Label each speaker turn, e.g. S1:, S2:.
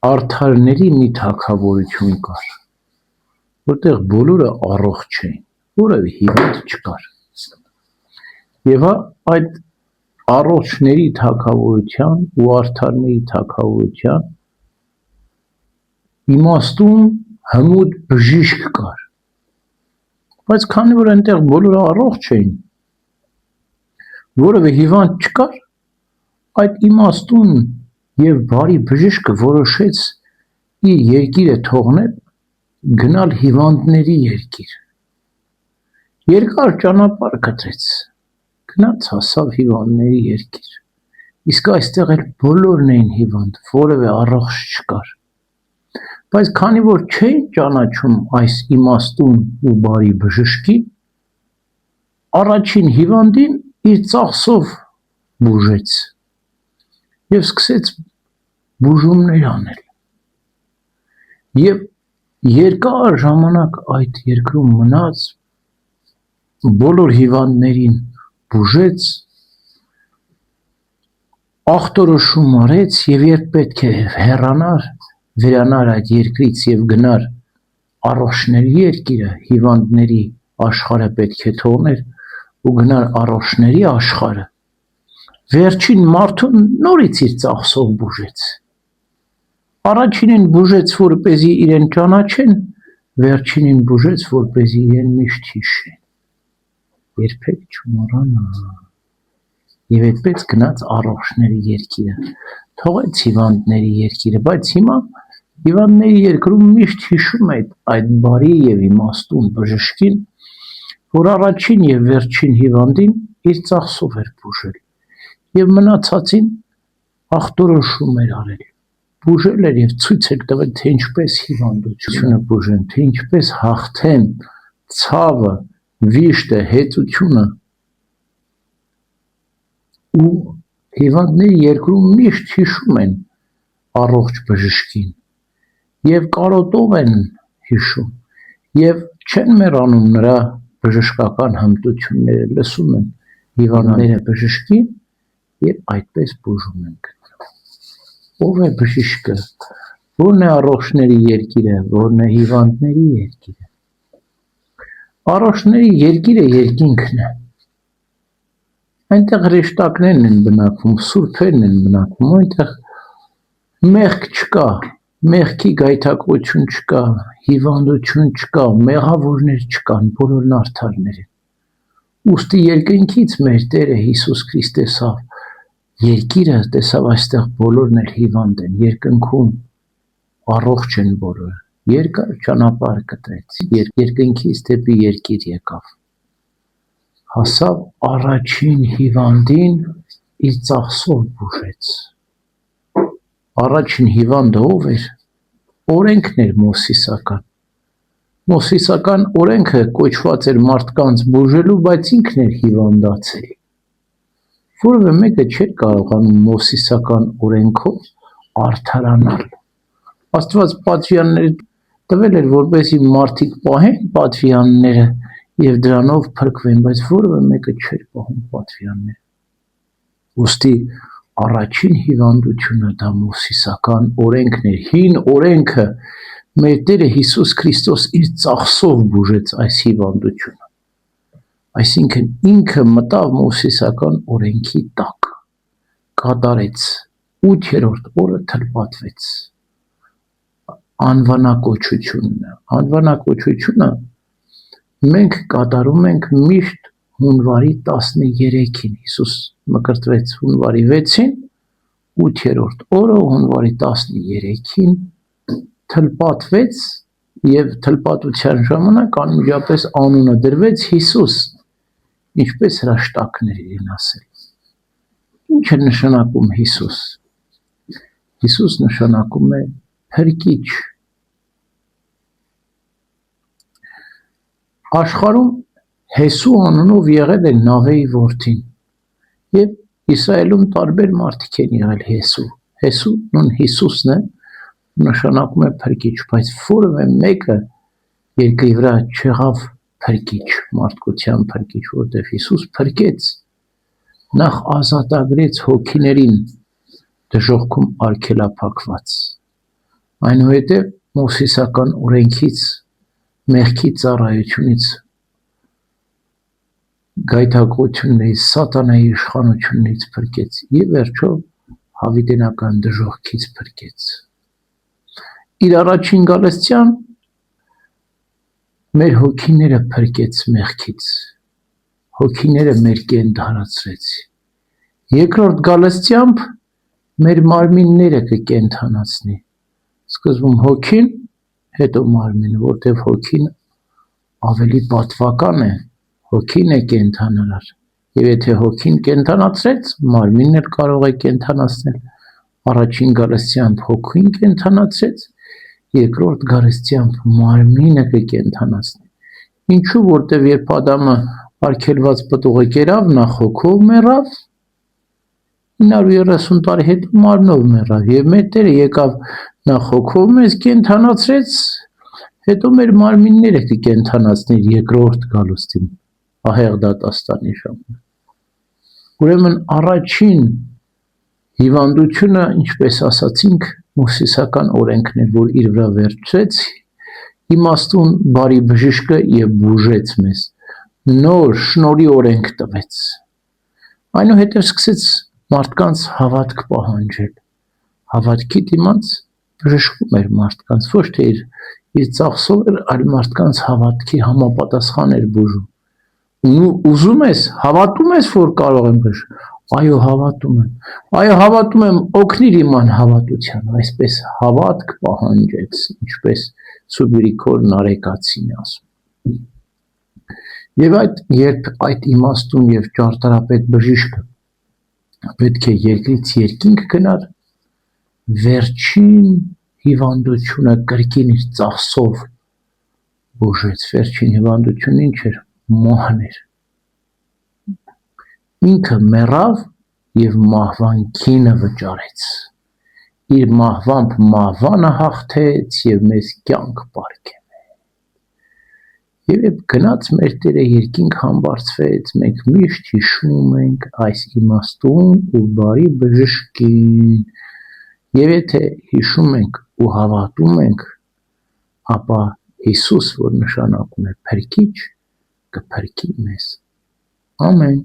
S1: արդարների մի թագավորություն կար, որտեղ բոլորը առողջ էին, որևէ հիվանդ չկար։ Եվ այդ առողջների թագավորության ու արդարների թագավորության իմաստուն հմուտ բժիշկ կար։ Բայց քանի որ այնտեղ բոլորը առողջ էին, որևէ հիվանդ չկար, այդ իմաստուն եւ բարի բժիշկը որոշեց իր երկիրը թողնել, գնալ հիվանդների երկիր։ Երկար ճանապարհ կտրեց, գնաց հասավ հիվանդների երկիր։ Իսկ այստեղ էլ բոլորն էին հիվանդ, որևէ առողջ չկար։ Բայց քանի որ չէին ճանաչում այս իմաստուն ու բարի բժշկին, առաջին հիվանդին իր ծախսով բուժեց եւ սկսեց բուժումներ անել։ Եվ երկար ժամանակ այդ երկրում մնաց, բոլոր հիվանդներին բուժեց, ախտորոշում արեց եւ երբ պետք է հեռանար, վերանար այդ երկրից եւ գնար առողջների երկիրը, հիվանդների աշխարհը պետք է թողներ ու գնար առողջների աշխարհը, վերջին մարդուն նորից իր ծախսով բուժեց։ Առաջինին բուժեց, որպեսզի իրեն ճանաչեն, վերջինին բուժեց, որպեսզի իրեն միշտ հիշեն։ Երբեք չմոռանա։ Եվ այդպես գնաց առողջների երկիրը, թողեց հիվանդների երկիրը, բայց հիմա հիվանդների երկրում միշտ հիշում է այդ բարի եւ իմաստուն բժշկին, որ առաջին եւ վերջին հիվանդին իր ծախսով էր բուժել եւ մնացածին ախտորոշում էր արել, բուժել էր եւ ցույց էր տվել, թե ինչպես հիվանդությունը բուժեն, թե ինչպես հաղթեն ցավը, վիշտը, հեծությունը։ Ու հիվանդների երկրում միշտ հիշում են առողջ բժշկին եւ կարոտով են հիշում եւ չեն մեռանում նրա բժշկական հմտությունները, լսում են հիվանդները բժշկին եւ այդպես բուժում են գնում։ Ո՞վ է բժիշկը, ո՞րն է առողջների երկիրը, ո՞րն է հիվանդների երկիրը։ Առողջների երկիրը երկինքն է։ Այնտեղ հրեշտակներն են բնակվում, սուրբերն են բնակվում, այնտեղ մեղք չկա, մեղքի գայթակղություն չկա, հիվանդություն չկա, մեղավորներ չկան, բոլորն արդարներ են։ Ուստի երկնքից մեր Տերը Հիսուս Քրիստ տեսավ երկիրը, տեսավ այստեղ բոլորն էլ հիվանդ են, երկնքում առողջ են բոլորը, երկար ճանապարհ կտրեց, երկնքից դեպի երկիր եկավ, հասավ առաջին հիվանդին իր ծախսով բուժեց։ Առաջին հիվանդը ով էր։ Օրենքն էր Մովսիսական։ Մովսիսական օրենքը կոչված էր մարդկանց բուժելու, բայց ինքն էր հիվանդացել։ Որևէ մեկը չէր կարողանում Մովսիսական օրենքով արդարանալ։ Աստված պատվիրաններ տվել էր, որպեսզի մարդիկ պահեն պատվիրանները եւ դրանով փրկվեն, բայց որևէ մեկը չէր պահում պատվիրանները։ Ուստի առաջին հիվանդությունը դա Մովսիսական օրենքն էր, հին օրենքը, մեր Տերը Հիսուս Քրիստոս իր ծախսով բուժեց այս հիվանդությունը։ Այսինքն ինքը մտավ Մովսիսական օրենքի տակ, կատարեց, 8-րդ օրը թլպատվեց։ Անվանակոչությունը մենք կատարում ենք միշտ հունվարի 13-ին, Հիսուս մկրտվեց հունվարի 6-ին, 8-րդ օրը հունվարի 13-ին թլպատվեց եւ թլպատության ժամանակ անմիջապես անունը դրվեց Հիսուս, ինչպես հրաշտակներ են ասել։ Ինչ է նշանակում Հիսուս։ Հիսուս նշանակում է փրկիչ։ Աշխարհում Հեսու անունով եղել է Նավեի որդին եւ Իսրայելում տարբեր մարդիկ են եղել Հեսու։ Հեսու նույն Հիսուսն է, նշանակում է փրկիչ, բայց որևէ մեկը երկրի վրա չեղավ փրկիչ, մարդկության փրկիչ, որտեղ Հիսուս փրկեց, նախ ազատագրեց հոգիներին դժոխքում արգելափակված, Այնուհետև մովսիսական օրենքից, մեղքի ծառայությունից, գայթակղություններից, սատանայի իշխանությունից փրկեց եւ վերջո հավիտենական դժոխքից փրկեց։ Իր առաջին գալստյան մեր հոգիները փրկեց մեղքից, հոգիները մեր կենդանացրեց։ Երկրորդ գալստյամբ մեր մարմինները կկենդանացնի։ Սկզբում հոգին, հետո մարմինը, որտեղ հոգին ավելի պատվական է, հոգին է կենդանարար։ Եվ եթե հոգին կենդանացրեց, մարմինն էլ կարող է կենդանացնել։ Առաջին գալստյամբ հոգին կենդանացրեց, երկրորդ գալստյամբ մարմինը կկենդանացնի։ Ինչու, որտեղ երբ Ադամը արգելված պտուղը կերավ, նախ հոգով մեռավ, 930 տարի հետո մարմնով մեռավ, եւ մեր Տերը եկավ նախ հոգով մեզ կենդանացրեց, հետո մեր մարմինները կկենդանացնի երկրորդ գալուստին, ահեղ դատաստանի ժամանակ։ Ուրեմն առաջին հիվանդությունը, ինչպես ասացինք, մովսիսական օրենքն էր, որ իր վրա վերցրեց իմաստուն բարի բժիշկը եւ բուժեց մեզ, նոր շնորհի օրենք տվեց։ Այնուհետև սկսեց մարդկանց հավատք պահանջել։ Հավատքի դիմաց բժշկում էր մարդկանց, ոչ թե իր ծախսով էր, այլ մարդկանց հավատքի համապատասխան էր բուժում։ Ու ուզում ես, հավատում ես, որ կարող եմ բժշկել։ Այո, հավատում եմ։ Այո, հավատում եմ, օգնիր իմ անհավատության, այսպես հավատք պահանջեց, ինչպես Սուբիրիքոր Նարեկացին է ասում։ Եվ երբ այդ իմաստուն եւ ճարտարապետ բժիշկը պետք է երկրից երկինք գնար, վերջին հիվանդությունը կրկին իր ծախսով բուժեց։ Վերջին հիվանդությունը ինչ էր? Մահն էր։ Ինքը մեռավ եւ մահվան գինը վճարեց։ Իր մահվամբ մահվանը հաղթեց եւ մեզ կյանք պարգևեց։ Եվ երբ գնաց մեր Տերը երկինք համբարձվեց, մենք միշտ հիշում ենք այս իմաստուն ու բարի բժշկին։ Եվ եթե հիշում ենք ու հավատում ենք, ապա Հիսուս, որ նշանակում է փրկիչ, կփրկի մեզ։ Ամեն։